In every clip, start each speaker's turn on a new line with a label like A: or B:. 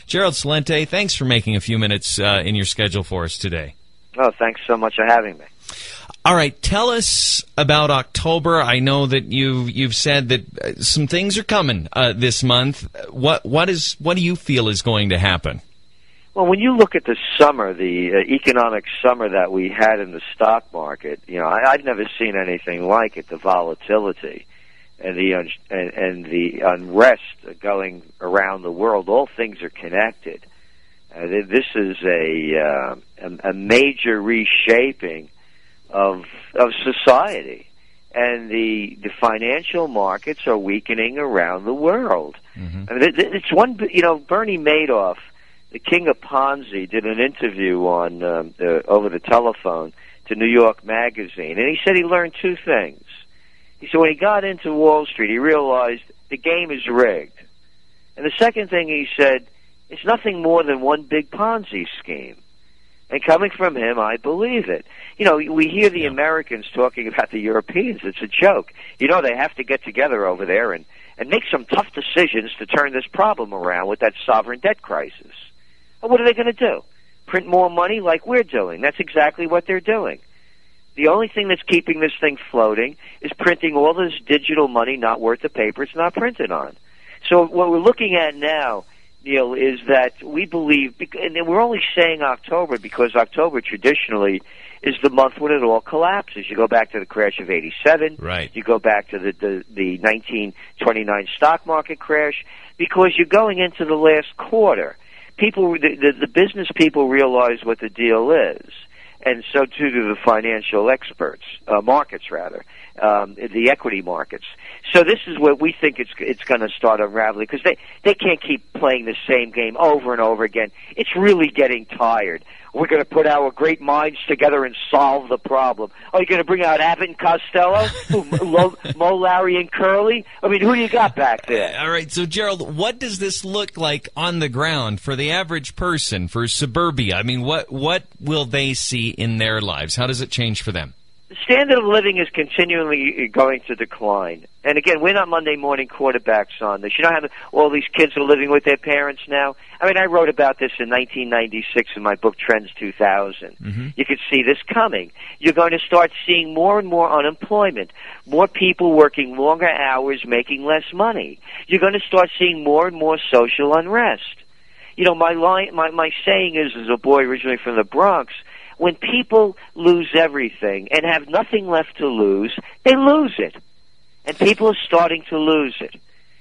A: Gerald Celente, thanks for making a few minutes in your schedule for us today.
B: Oh, thanks so much for having me.
A: All right, tell us about October. I know that you've said that some things are coming this month. What do you feel is going to happen?
B: Well, when you look at the summer, the economic summer that we had in the stock market, I've never seen anything like it. The volatility and the unrest going around the world, all things are connected. This is a major reshaping of society, and the financial markets are weakening around the world. Mm-hmm. I mean, it's one. Bernie Madoff, the king of Ponzi, did an interview on over the telephone to New York Magazine, and he said he learned two things. He said when he got into Wall Street, he realized the game is rigged, and the second thing he said, it's nothing more than one big Ponzi scheme. And coming from him, I believe it. We hear the Americans talking about the Europeans. It's a joke. They have to get together over there and make some tough decisions to turn this problem around with that sovereign debt crisis. Well, what are they going to do? Print more money like we're doing? That's exactly what they're doing. The only thing that's keeping this thing floating is printing all this digital money not worth the paper it's not printed on. So what we're looking at now, Neal, is that we believe, and we're only saying October because October traditionally is the month when it all collapses. You go back to the crash of '87.
A: Right.
B: You go back to the 1929 stock market crash, because you're going into the last quarter. The business people realize what the deal is, and so too do the financial experts, markets rather, the equity markets. So this is where we think it's going to start unraveling, because they can't keep playing the same game over and over again. It's really getting tired. We're going to put our great minds together and solve the problem. Are you going to bring out Abbott and Costello? Mo, Larry, and Curly? I mean, who do you got back there?
A: All right, so Gerald, what does this look like on the ground for the average person, for suburbia? I mean, what will they see in their lives? How does it change for them?
B: The standard of living is continually going to decline. And again, we're not Monday morning quarterbacks on this. You know how all these kids are living with their parents now? I mean, I wrote about this in 1996 in my book Trends 2000. Mm-hmm. You could see this coming. You're going to start seeing more and more unemployment, more people working longer hours, making less money. You're going to start seeing more and more social unrest. My saying is, as a boy originally from the Bronx, when people lose everything and have nothing left to lose, they lose it. And people are starting to lose it.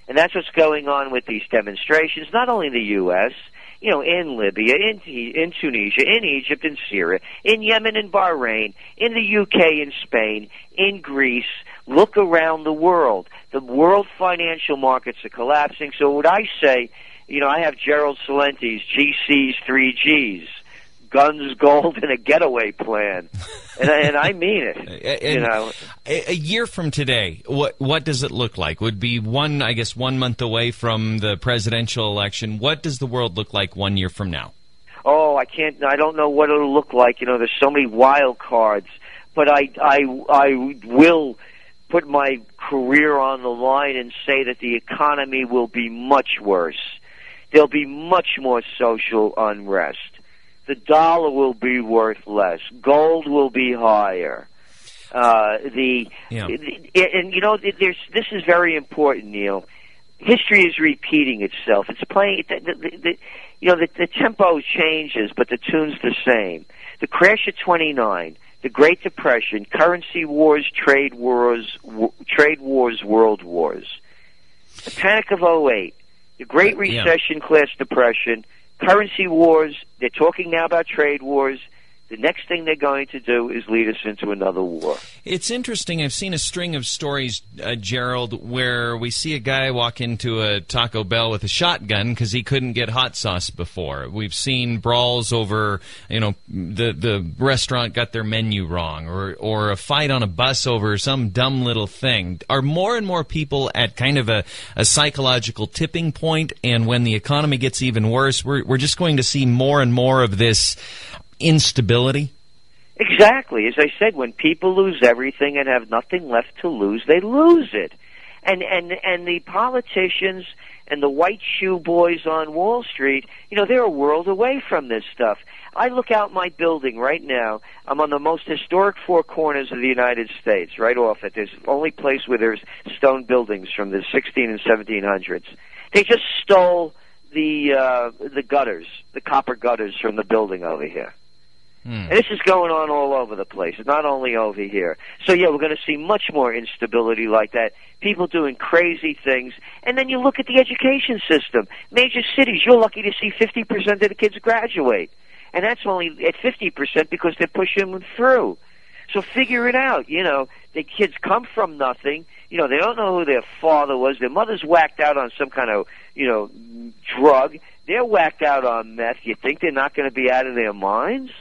B: And that's what's going on with these demonstrations, not only in the U.S., in Libya, in Tunisia, in Egypt, in Syria, in Yemen and Bahrain, in the UK and Spain, in Greece. Look around the world. The world financial markets are collapsing. So what I say, I have Gerald Celente's GC's 3Gs. Guns, gold, and a getaway plan, and I mean it.
A: A year from today, what does it look like? Would be 1 month away from the presidential election. What does the world look like 1 year from now?
B: Oh, I don't know what it'll look like. There's so many wild cards, but I will put my career on the line and say that the economy will be much worse. There'll be much more social unrest. The dollar will be worth less. Gold will be higher. This is very important, Neal. History is repeating itself. It's playing. The tempo changes, but the tune's the same. The crash of '29, the Great Depression, currency wars, trade wars, world wars. The Panic of '08, the Great Recession, class depression. Currency wars, they're talking now about trade wars. The next thing they're going to do is lead us into another war.
A: It's interesting. I've seen a string of stories, Gerald, where we see a guy walk into a Taco Bell with a shotgun because he couldn't get hot sauce before. We've seen brawls over, the restaurant got their menu wrong, or a fight on a bus over some dumb little thing. Are more and more people at kind of a psychological tipping point, and when the economy gets even worse, we're just going to see more and more of this instability?
B: Exactly. As I said, when people lose everything and have nothing left to lose, they lose it. And the politicians and the white shoe boys on Wall Street, they're a world away from this stuff. I look out my building right now. I'm on the most historic four corners of the United States, right off it. There's the only place where there's stone buildings from the 16 and 1700s. They just stole the gutters, the copper gutters from the building over here. And this is going on all over the place, not only over here. So, yeah, we're going to see much more instability like that, people doing crazy things. And then you look at the education system. Major cities, you're lucky to see 50% of the kids graduate. And that's only at 50% because they're pushing them through. So figure it out. The kids come from nothing. They don't know who their father was. Their mother's whacked out on some kind of, drug. They're whacked out on meth. You think they're not going to be out of their minds?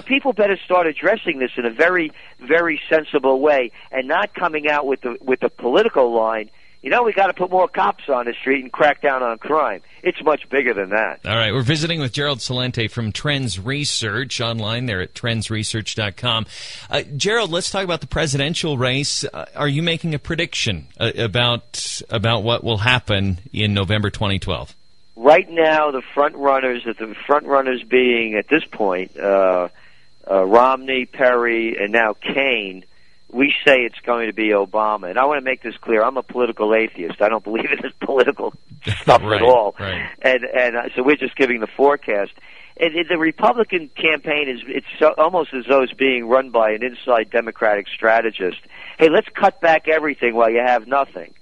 B: People better start addressing this in a very, very sensible way and not coming out with the political line. We got to put more cops on the street and crack down on crime. It's much bigger than that.
A: All right, we're visiting with Gerald Celente from Trends Research online there at trendsresearch.com. Gerald, let's talk about the presidential race. Are you making a prediction about what will happen in November 2012?
B: Right now, the front runners being, at this point, Romney, Perry, and now Kaine, we say it's going to be Obama. And I want to make this clear. I'm a political atheist. I don't believe in this political stuff at all.
A: Right.
B: And so we're just giving the forecast. And the Republican campaign it's almost as though it's being run by an inside Democratic strategist. Hey, let's cut back everything while you have nothing.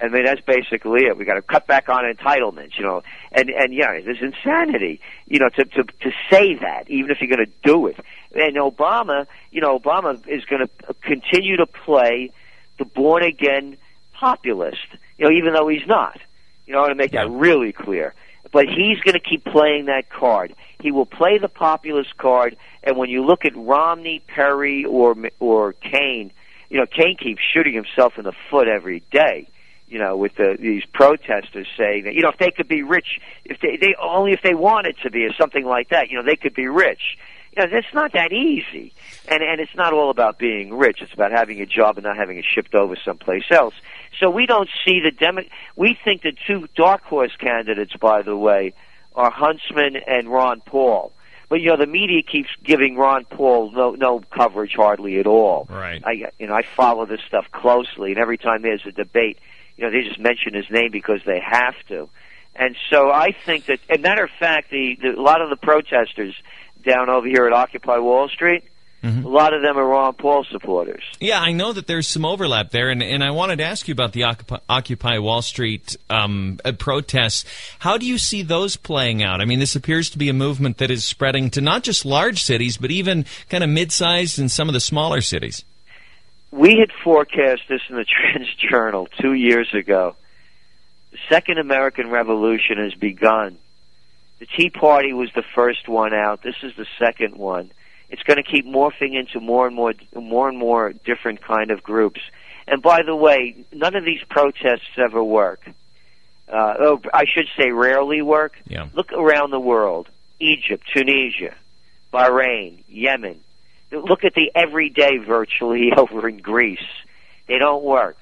B: I mean, that's basically it. We got to cut back on entitlements, and yeah, there's insanity, to say that, even if you're going to do it. And Obama is going to continue to play the born-again populist, even though he's not. I want to make that really clear. But he's going to keep playing that card. He will play the populist card, and when you look at Romney, Perry, or Kaine, Kaine keeps shooting himself in the foot every day. With these protesters saying that, if they could be rich, if they wanted to be, or something like that, they could be rich. That's not that easy. And it's not all about being rich. It's about having a job and not having it shipped over someplace else. So we don't see we think the two dark horse candidates, by the way, are Huntsman and Ron Paul. But the media keeps giving Ron Paul no coverage hardly at all.
A: Right.
B: I follow this stuff closely, and every time there's a debate, they just mention his name because they have to. And so I think that, as a matter of fact, a lot of the protesters down over here at Occupy Wall Street, a lot of them are Ron Paul supporters.
A: Yeah, I know that there's some overlap there, and I wanted to ask you about the Occupy Wall Street protests. How do you see those playing out? I mean, this appears to be a movement that is spreading to not just large cities, but even kind of mid-sized and some of the smaller cities.
B: We had forecast this in the Trends Journal 2 years ago. The Second American Revolution has begun. The Tea Party was the first one out. This is the second one. It's going to keep morphing into more and more different kind of groups. And by the way, none of these protests ever work. I should say rarely work.
A: Yeah. Look
B: around the world. Egypt, Tunisia, Bahrain, Yemen. Look at the everyday virtually over in Greece. They don't work.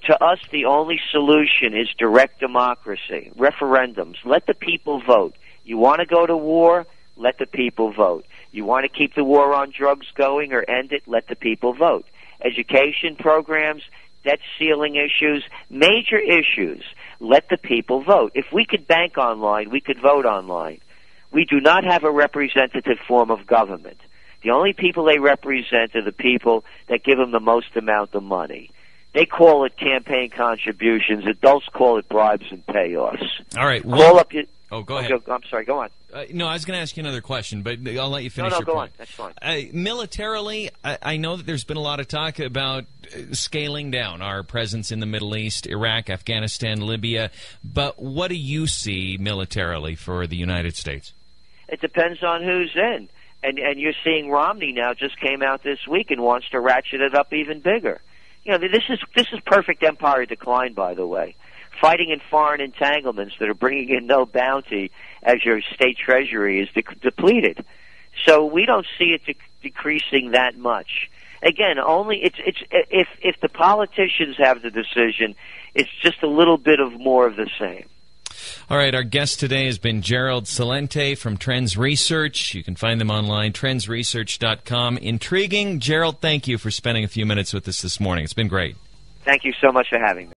B: To us, the only solution is direct democracy, referendums. Let the people vote. You want to go to war? Let the people vote. You want to keep the war on drugs going or end it? Let the people vote. Education programs, debt ceiling issues, major issues. Let the people vote. If we could bank online, we could vote online. We do not have a representative form of government. The only people they represent are the people that give them the most amount of money. They call it campaign contributions. Adults call it bribes and payoffs.
A: All right.
B: Call up your...
A: Oh, go ahead.
B: I'm sorry, go on.
A: No, I was going to ask you another question, but I'll let you finish your
B: go
A: point.
B: on. That's fine.
A: Militarily, I know that there's been a lot of talk about scaling down our presence in the Middle East, Iraq, Afghanistan, Libya, but what do you see militarily for the United States?
B: It depends on who's in. And you're seeing Romney now just came out this week and wants to ratchet it up even bigger. This is perfect empire decline, by the way. Fighting in foreign entanglements that are bringing in no bounty as your state treasury is depleted. So we don't see it decreasing that much. Again, only if the politicians have the decision, it's just a little bit of more of the same.
A: All right, our guest today has been Gerald Celente from Trends Research. You can find them online, trendsresearch.com. Intriguing. Gerald, thank you for spending a few minutes with us this morning. It's been great.
B: Thank you so much for having me.